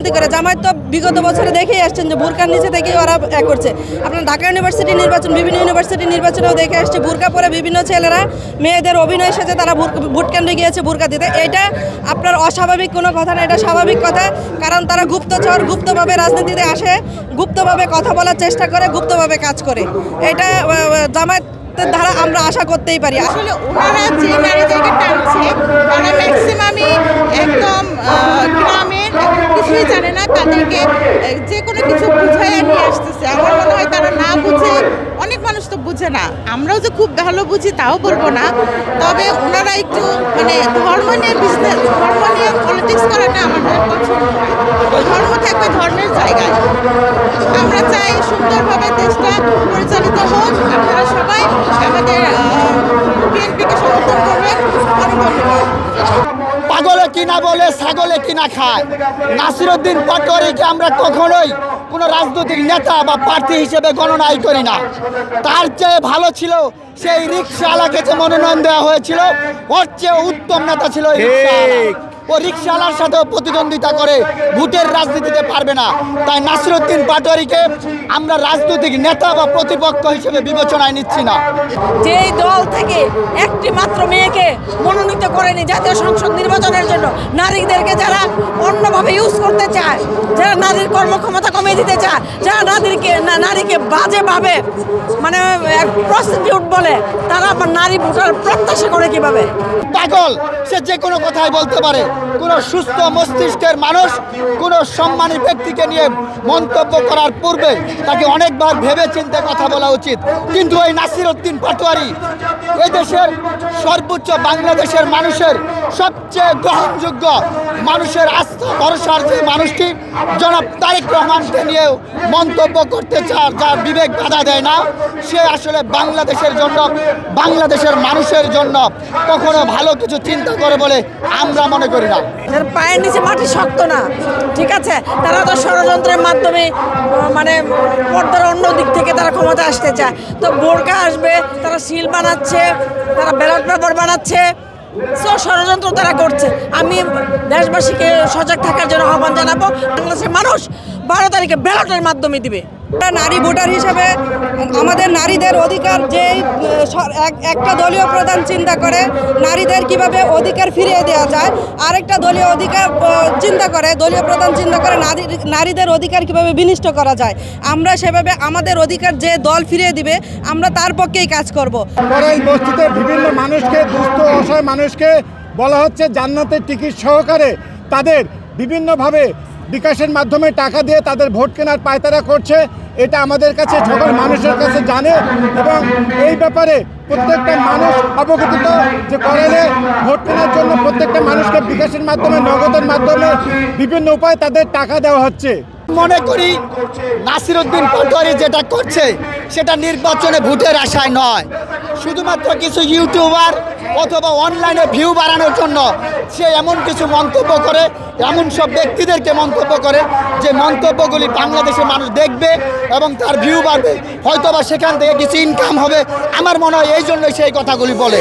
করে জামায়াত তো বিগত বছরে দেখেই আসছেন যে বুরকার নিচে থেকেই ওরা করছে। আপনার ঢাকা ইউনিভার্সিটি নির্বাচন, বিভিন্ন ইউনিভার্সিটি নির্বাচনেও দেখে আসছে বুরকা পরে বিভিন্ন ছেলেরা মেয়েদের অভিনয় সাথে তারা ভোট কেন্দ্রে গিয়েছে বুরকা দিতে। এটা আপনার অস্বাভাবিক কোনো কথা না, এটা স্বাভাবিক কথা। কারণ তারা গুপ্তচর, গুপ্তভাবে রাজনীতিতে আসে, গুপ্তভাবে কথা বলার চেষ্টা করে, গুপ্তভাবে কাজ করে। এটা জামায়াত ধারা আমরা আশা করতেই পারি। আসলে ওনারা যে নারীদেরকে টানছে তারা ম্যাক্সিমামই একদম গ্রামের কিছুই জানে না, তাদেরকে যে কোনো কিছু বুঝাইয়া নিয়ে আসতেছে। আমার মনে হয় তারা না বুঝে, অনেক মানুষ তো বুঝে না, আমরাও যে খুব ভালো বুঝি তাও বলবো না, তবে ওনারা একটু ধর্ম নিয়ে বিজনেস, ধর্ম নিয়ে পলিটিক্স করাটা আমাদের পছন্দ নয়। ধর্ম থাকবে ধর্মের জায়গায়। আমরা চাই সুন্দরভাবে দেশটা পরিচালিত হোক। আপনারা সবাই আমাদের বিএনপিকে সমর্থন করবেন। অনেক ধন্যবাদ। পাগলে কিনা বলে ছাগলে কিনা খায়। নাসিরউদ্দিন পাটোয়ারিকে আমরা কখনোই কোনো রাজনৈতিক নেতা বা প্রার্থী হিসেবে গণনাই করি না। তার চেয়ে ভালো ছিল সেই রিক্সাওয়ালাকে যে মনোনয়ন দেওয়া হয়েছিল, ওর চেয়ে উত্তম নেতা ছিল ও রিক্সাওয়ালার সাথেও প্রতিদ্বন্দ্বিতা করে ভোটের রাজনীতিতে পারবে না। তাই নাসিরউদ্দিন পাটোয়ারিকে আমরা রাজনৈতিক নেতা বা প্রতিপক্ষ হিসেবে বিবেচনায় নিচ্ছি না। যেই দল থেকে একটি মাত্র মেয়েকে মনোনীত করেনি জাতীয় সংসদ নির্বাচনের জন্য, নারীদেরকে যারা অন্যভাবে ইউজ করতে চায়, যারা নারীর কর্মক্ষমতা কমিয়ে দিতে চায়, যারা নারীকে বাজেভাবে প্রস্টিটিউট বলে, তারা আমার নারী ভোটার প্রত্যাশা করে কিভাবে? পাগল সে যে কোনো কথাই বলতে পারে। কোনো সুস্থ মস্তিষ্কের মানুষ কোনো সম্মানী ব্যক্তিকে নিয়ে মন্তব্য করার পূর্বে তাকে অনেকবার ভেবে চিন্তে কথা বলা উচিত। কিন্তু এই নাসিরউদ্দিন পাটোয়ারি এদেশের সর্বোচ্চ, বাংলাদেশের মানুষের সবচেয়ে গ্রহণযোগ্য, মানুষের আস্থা ভরসার যে মানুষটি জনাব তারেক রহমানকে নিয়েও মন্তব্য করতে চায়, যার বিবেক বাধা দেয় না, সে আসলে বাংলাদেশের জন্য, বাংলাদেশের মানুষের জন্য কখনো ভালো কিছু চিন্তা করে বলে আমরা মনে করি না। পায়ের নিচে মাটি শক্ত না, ঠিক আছে? তারা তো ষড়যন্ত্রের মাধ্যমে পর্দার অন্য দিক থেকে তারা ক্ষমতা আসতে চায়। তো বোরকা আসবে, তারা সিল বানাচ্ছে, তারা ব্যালট পেপার বানাচ্ছে, ষড়যন্ত্র তারা করছে। আমি দেশবাসীকে সজাগ থাকার জন্য আহ্বান জানাবো। বাংলাদেশের মানুষ 12 তারিখে ব্যালটের মাধ্যমে দিবে। নারী ভোটার হিসেবে আমাদের নারীদের অধিকার, যে একটা দলীয় প্রধান চিন্তা করে নারীদের কিভাবে অধিকার ফিরিয়ে দেওয়া যায়, আরেকটা দলীয় অধিকার চিন্তা করে, দলীয় প্রধান চিন্তা করে নারীদের অধিকার কিভাবে বিনষ্ট করা যায়। আমরা সেভাবে আমাদের অধিকার যে দল ফিরিয়ে দিবে, আমরা তার পক্ষেই কাজ করব। এই বস্তিতে বিভিন্ন মানুষকে, দুস্থ অসহায় মানুষকে বলা হচ্ছে জান্নাতের টিকিট সহকারে তাদের বিভিন্নভাবে বিকাশের মাধ্যমে টাকা দিয়ে তাদের ভোট কেনার পায়তারা করছে। এটা আমাদের কাছে সকল মানুষের কাছে জানে, এবং এই ব্যাপারে প্রত্যেকটা মানুষ অবগত যে করালে ভোট কেনার জন্য প্রত্যেকটা মানুষকে বিকাশের মাধ্যমে, নগদের মাধ্যমে বিভিন্ন উপায়ে তাদের টাকা দেওয়া হচ্ছে। মনে করি নাসিরউদ্দিন পাটোয়ারি যেটা করছে সেটা নির্বাচনে ভোটের আশায় নয়, শুধুমাত্র কিছু ইউটিউবার অথবা অনলাইনে ভিউ বাড়ানোর জন্য সে এমন কিছু মন্তব্য করে, এমন সব ব্যক্তিদেরকে মন্তব্য করে যে মন্তব্যগুলি বাংলাদেশের মানুষ দেখবে এবং তার ভিউ বাড়বে, হয়তোবা সেখান থেকে কিছু ইনকাম হবে। আমার মনে হয় এই জন্যই সেই কথাগুলি বলে।